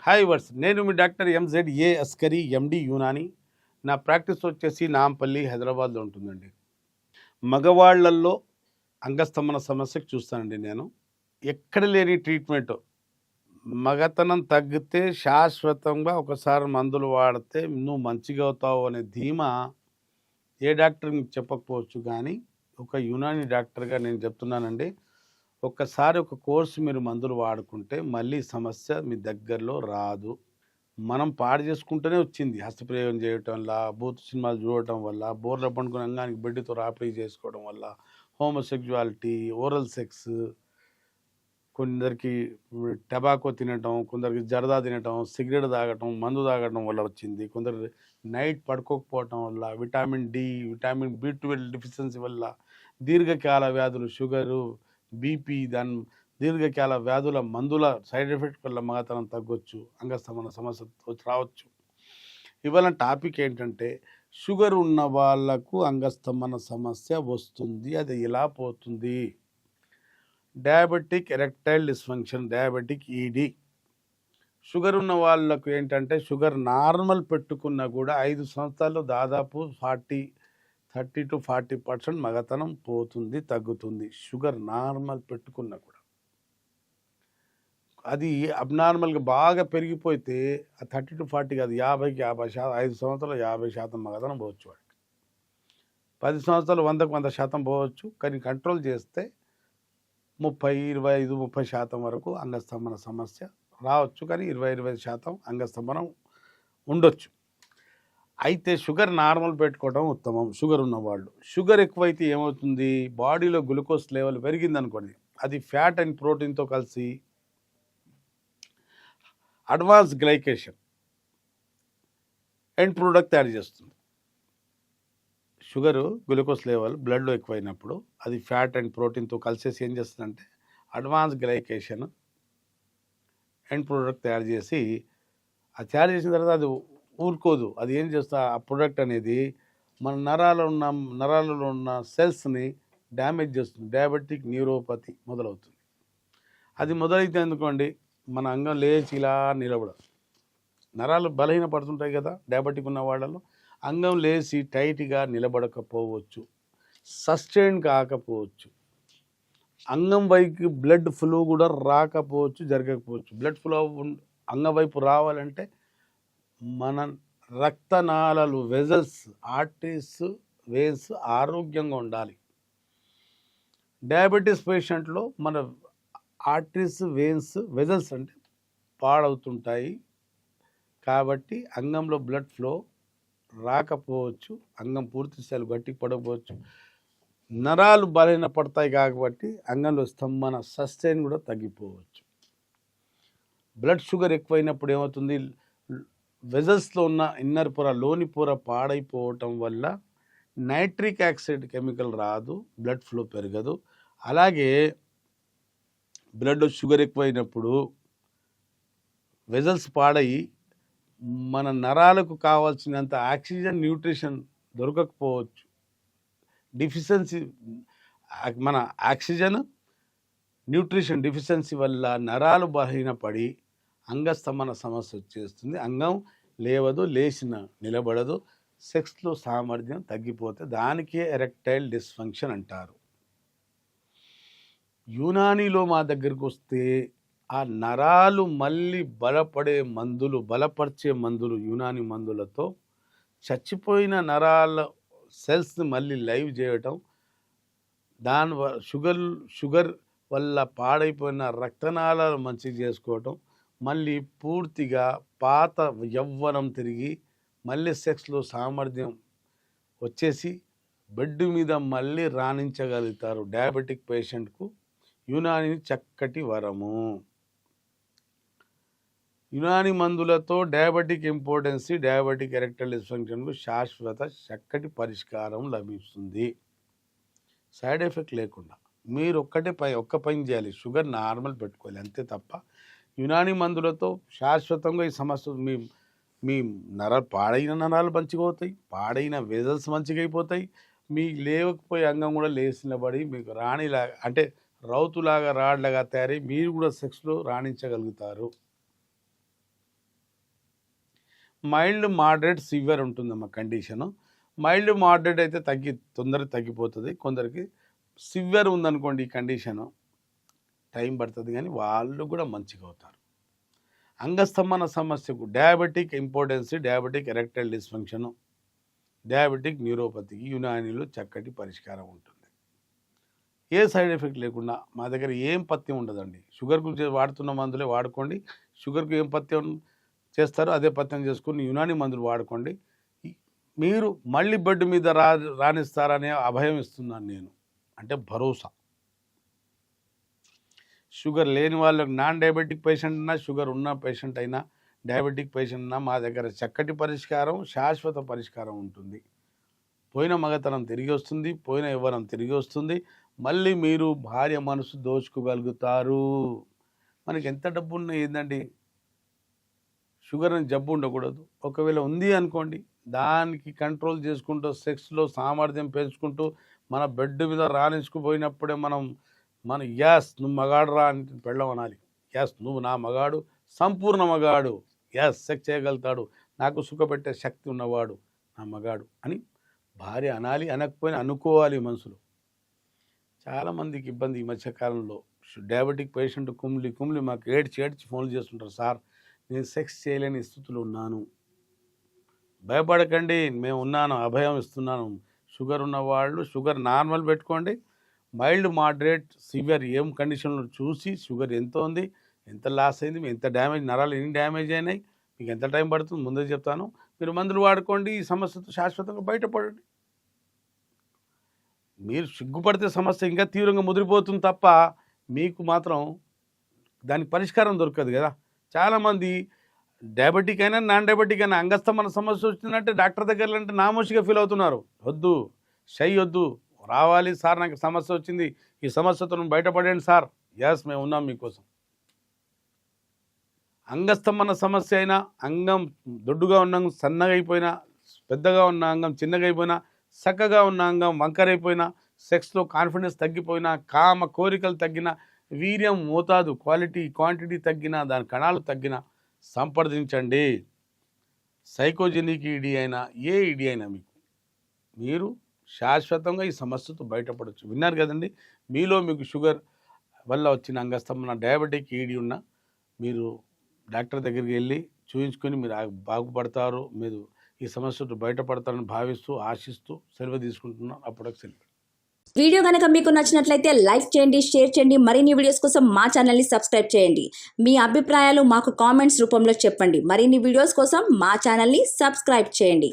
Hi verse, నేను మీ doctor MZ Askari ఎండి యునాని. నా practice వచ్చేసి నాంపల్లి హైదరాబాద్లో ఉంటుందండి. మగవాళ్లల్లో అంగస్తంభన సమస్యకు చూస్తానండి నేను. ఎక్కడ లేని ట్రీట్మెంట్. మగతనం తగ్గితే శాశ్వతంగా ఒకసారి మందులు వాడితే నువ్వు మంచిగా అవుతావు అనే ధీమా ఏ డాక్టర్ మీకు చెప్పకపోవచ్చు, కానీ ఒక యునాని డాక్టర్గా నేను చెప్తున్నానండి. ఒక్కసారి ఒక కోర్సు మీరు మందులు వాడుకుంటే మళ్ళీ సమస్య మీ దగ్గరలో రాదు. మనం పాడు చేసుకుంటూనే వచ్చింది. హస్తప్రయోగం చేయటం వల్ల, బూత్ సినిమాలు చూడటం వల్ల, బోర్ల పండుకుని అంగానికి బెడ్డితో రాపిడి చేసుకోవడం వల్ల, హోమోసెక్చువాలిటీ, ఓరల్ సెక్స్, కొందరికి టబాకో తినటం, కొందరికి జరదా తినటం, సిగరెట్ తాగటం, మందు తాగటం వల్ల వచ్చింది. కొందరు నైట్ పడుకోకపోవటం వల్ల, vitamin D, vitamin B12 deficiency వల్ల దీర్ఘకాల వ్యాధులు, షుగరు, బీపీ, దీర్ఘకాల వ్యాధుల మందుల సైడ్ ఎఫెక్ట్ వల్ల మగతనం తగ్గొచ్చు, అంగస్తంభన సమస్య రావచ్చు. ఇవాళ టాపిక్ ఏంటంటే, షుగర్ ఉన్న వాళ్లకు అంగస్తంభన సమస్య వస్తుంది, అది ఎలా పోతుంది? Diabetic erectile dysfunction, diabetic ED. Sugar ఉన్న వాళ్ళకు ఏంటంటే, షుగర్ నార్మల్ పెట్టుకున్నా కూడా 5 సంవత్సరాల్లో దాదాపు 30 to 40% మగతనం పోతుంది, తగ్గుతుంది. షుగర్ నార్మల్ పెట్టుకున్నా కూడా అది అబ్నార్మల్గా బాగా పెరిగిపోతే 30 to 40 కాదు, 50కి 50%, 5 సంవత్సరాలు 50% మగతనం పోవచ్చు. వాడికి 10 సంవత్సరాలు 100కు 100% పోవచ్చు. కానీ కంట్రోల్ చేస్తే 25-30% వరకు అంగస్తంభన సమస్య రావచ్చు. కానీ 20-25% అంగస్తంభనం ఉండొచ్చు. అయితే షుగర్ నార్మల్ పెట్టుకోవడం ఉత్తమం. షుగర్ ఉన్నవాళ్ళు, షుగర్ ఎక్కువైతే ఏమవుతుంది, బాడీలో గ్లూకోజ్ లెవెల్ పెరిగిందనుకోండి, అది ఫ్యాట్ అండ్ ప్రోటీన్తో కలిసి అడ్వాన్స్ గ్లైకేషన్ ఎండ్ ప్రోడక్ట్ తయారు చేస్తుంది. షుగరు, గ్లూకోజ్ లెవెల్ బ్లడ్లో ఎక్కువైనప్పుడు అది ఫ్యాట్ అండ్ ప్రోటీన్తో కలిసేసి ఏం చేస్తుందంటే అడ్వాన్స్ గ్లైకేషన్ ఎండ్ ప్రోడక్ట్ తయారు చేసి, అది తయారు చేసిన తర్వాత అది ఊరుకోదు. అది ఏం చేస్తా, ఆ ప్రొడక్ట్ అనేది మన నరాలలో ఉన్న సెల్స్ని డ్యామేజ్ చేస్తుంది. డయాబెటిక్ న్యూరోపతి మొదలవుతుంది. అది మొదలైతే ఎందుకోండి, మన అంగం లేచి ఇలా నిలబడదు. నరాలు బలహీన పడుతుంటాయి కదా డయాబెటిక్ ఉన్న వాళ్ళలో. అంగం లేచి టైట్గా నిలబడకపోవచ్చు, సస్టైన్ కాకపోవచ్చు, అంగం వైపు బ్లడ్ ఫ్లో కూడా రాకపోవచ్చు, జరగకపోవచ్చు. బ్లడ్ ఫ్లో అంగం వైపు రావాలంటే మన రక్తనాళాలు, వెజల్స్, ఆర్టరీస్, వెయిన్స్ ఆరోగ్యంగా ఉండాలి. డయాబెటీస్ పేషెంట్లో మన ఆర్టరీస్, వెయిన్స్, వెజల్స్ అంటే పాడవుతుంటాయి. కాబట్టి అంగంలో బ్లడ్ ఫ్లో రాకపోవచ్చు, అంగం పూర్తి స్థాయిలో గట్టి పడకపోవచ్చు, నరాలు బలహీన పడతాయి. కాబట్టి అంగంలో స్తంభన సస్టైన్ కూడా తగ్గిపోవచ్చు. బ్లడ్ షుగర్ ఎక్కువైనప్పుడు ఏమవుతుంది, వెజల్స్లో ఉన్న ఇన్నర్ పొర, లోని పొర పాడైపోవటం వల్ల నైట్రిక్ ఆక్సైడ్ కెమికల్ రాదు, బ్లడ్ ఫ్లో పెరగదు. అలాగే బ్లడ్ షుగర్ ఎక్కువైనప్పుడు వెజల్స్ పాడయి మన నరాలకు కావాల్సినంత ఆక్సిజన్, న్యూట్రిషన్ దొరకకపోవచ్చు. డిఫిషియన్సీ, మన ఆక్సిజన్, న్యూట్రిషన్ డిఫిషియన్సీ వల్ల నరాలు బలహీనపడి అంగస్తంభన సమస్య వచ్చేస్తుంది. అంగం లేవదు, లేచిన నిలబడదు, సెక్స్లో సామర్థ్యం తగ్గిపోతే దానికే ఎరెక్టైల్ డిస్ఫంక్షన్ అంటారు. యునానీలో మా దగ్గరికి వస్తే ఆ నరాలు మళ్ళీ బలపరిచే మందులు, యునాని మందులతో చచ్చిపోయిన నరాల సెల్స్ని మళ్ళీ లైవ్ చేయటం, దాని షుగర్ వల్ల పాడైపోయిన రక్తనాళాలు మంచిగా చేసుకోవటం, మళ్ళీ పూర్తిగా పాత యవ్వనం తిరిగి మళ్ళీ సెక్స్లో సామర్థ్యం వచ్చేసి బెడ్ మీద మళ్ళీ రాణించగలుగుతారు. డయాబెటిక్ పేషెంట్కు యునాని చక్కటి వరము. యునాని మందులతో డయాబెటిక్ ఇంపార్టెన్సీ, డయాబెటిక్ ఎరెక్టైల్ డిస్ఫంక్షన్కు శాశ్వత చక్కటి పరిష్కారం లభిస్తుంది, సైడ్ ఎఫెక్ట్ లేకుండా. మీరు ఒక్క పని చేయాలి, షుగర్ నార్మల్ పెట్టుకోవాలి, అంతే తప్ప యునాని మందులతో శాశ్వతంగా ఈ సమస్య మీ పాడైన నరాలు మంచిగా అవుతాయి, పాడైన వెజల్స్ మంచిగా అయిపోతాయి, మీకు లేవకపోయే అంగం కూడా లేచి నిలబడి మీకు రాణిలాగా, అంటే రౌతులాగా, రాడ్లాగా తయారై మీరు కూడా సెక్స్లో రాణించగలుగుతారు. మైల్డ్ మోడరేట్ సివియర్ ఉంటుందమ్మా కండిషను. మైల్డ్ మోడరేట్ అయితే తొందరగా తగ్గిపోతుంది. కొందరికి సివియర్ ఉందనుకోండి ఈ కండిషను, టైం పడుతుంది కానీ వాళ్ళు కూడా మంచిగా అవుతారు. అంగస్తంభన సమస్యకు diabetic impotency, diabetic erectile dysfunction, diabetic న్యూరోపతికి యునానీలో చక్కటి పరిష్కారం ఉంటుంది. ఏ సైడ్ ఎఫెక్ట్ లేకుండా మా దగ్గర ఏం పథ్యం ఉండదండి. షుగర్కు వాడుతున్న మందులే వాడుకోండి. షుగర్కు ఏం పథ్యం చేస్తారో అదే పథ్యం చేసుకుని యునాని మందులు వాడుకోండి. మీరు మళ్ళీ బెడ్ మీద రాణిస్తారనే అభయం ఇస్తున్నాను నేను, అంటే భరోసా. షుగర్ లేని వాళ్ళకి, నాన్ డయాబెటిక్ పేషెంట్ అయినా, షుగర్ ఉన్న పేషెంట్ అయినా, డయాబెటిక్ పేషెంట్ అయినా మా దగ్గర చక్కటి పరిష్కారం, శాశ్వత పరిష్కారం ఉంటుంది. పోయిన మగతనం తిరిగి వస్తుంది, పోయిన యవ్వనం తిరిగి వస్తుంది. మళ్ళీ మీరు భార్య మనసు దోచుకోగలుగుతారు. మనకి ఎంత డబ్బు ఉన్నా ఏందండి, షుగర్ అని జబ్బు ఉండకూడదు. ఒకవేళ ఉంది అనుకోండి, దానికి కంట్రోల్ చేసుకుంటూ సెక్స్లో సామర్థ్యం పెంచుకుంటూ మన బెడ్ మీద రాణించుకుపోయినప్పుడే మన యాస్ నువ్వు మగాడు రా అని పెళ్ళం అనాలి. యాస్ నువ్వు నా మగాడు, సంపూర్ణ మగాడు, యాస్ సెక్స్ చేయగలుగుతాడు, నాకు సుఖపెట్టే శక్తి ఉన్నవాడు నా మగాడు అని భార్య అనాలి. అనకపోయినా అనుకోవాలి మనసులో. చాలామందికి ఇబ్బంది ఈ మధ్యకాలంలో. డయాబెటిక్ పేషెంట్ కుమిలి మాకు ఏడ్చి ఫోన్లు చేస్తుంటారు, సార్ నేను సెక్స్ చేయలేని స్థితిలో ఉన్నాను. భయపడకండి, మేము ఉన్నాను, అభయం ఇస్తున్నాను. షుగర్ ఉన్నవాళ్ళు షుగర్ నార్మల్ పెట్టుకోండి. మైల్డ్ మోడరేట్ సివియర్ ఏం కండిషన్లో చూసి షుగర్ ఎంత ఉంది, ఎంత లాస్ అయింది, ఎంత డ్యామేజ్, నరాలు ఎన్ని డ్యామేజ్ అయినాయి, మీకు ఎంత టైం పడుతుంది ముందే చెప్తాను. మీరు మందులు వాడుకోండి, ఈ సమస్యతో శాశ్వతంగా బయటపడండి. మీరు సిగ్గుపడితే సమస్య ఇంకా తీవ్రంగా ముదిరిపోతుంది తప్ప మీకు మాత్రం దానికి పరిష్కారం దొరకదు కదా. చాలామంది డయాబెటిక్ అయినా నాన్ డయాబెటిక్ అయినా అంగస్తంభన సమస్య వచ్చిందంటే డాక్టర్ దగ్గర అంటే నామోషిగా ఫీల్ అవుతున్నారు. వద్దు, వద్దు, రావాలి సార్, నాకు సమస్య వచ్చింది, ఈ సమస్యతో బయటపడండి సార్. యాస్ మేము ఉన్నాం మీకోసం. అంగస్తంభన సమస్య అయినా, అంగం దొడ్డుగా ఉన్న అంగం సన్నగా అయిపోయినా, పెద్దగా ఉన్న అంగం చిన్నగా అయిపోయినా, చక్కగా ఉన్న అంగం వంకరైపోయినా, సెక్స్లో కాన్ఫిడెన్స్ తగ్గిపోయినా, కామ కోరికలు తగ్గినా, వీర్యం మోతాదు క్వాంటిటీ తగ్గినా, దాని కణాలు తగ్గినా సంప్రదించండి. సైకోజెనిక్ ఈడీ అయినా ఏ ఈడీ అయినా మీరు శాశ్వతంగా ఈ సమస్యతో బయటపడవచ్చు. విన్నారు కదండి. మీకు షుగర్ వల్ల వచ్చిన అంగస్తంభన డయాబెటిక్ ఈడీ ఉన్న మీరు డాక్టర్ దగ్గరికి వెళ్ళి చూపించుకొని మీరు బాగుపడతారు, మీరు ఈ సమస్యతో బయటపడతారని భావిస్తూ ఆశిస్తూ సెలవు తీసుకుంటున్నాను. అప్పటికి సెలవు. వీడియో కనుక మీకు నచ్చినట్లయితే లైక్ చేయండి, షేర్ చేయండి. మరిన్ని వీడియోస్ కోసం మా ఛానల్ని సబ్స్క్రైబ్ చేయండి. మీ అభిప్రాయాలు మాకు కామెంట్స్ రూపంలో చెప్పండి. మరిన్ని వీడియోస్ కోసం మా ఛానల్ని సబ్స్క్రైబ్ చేయండి.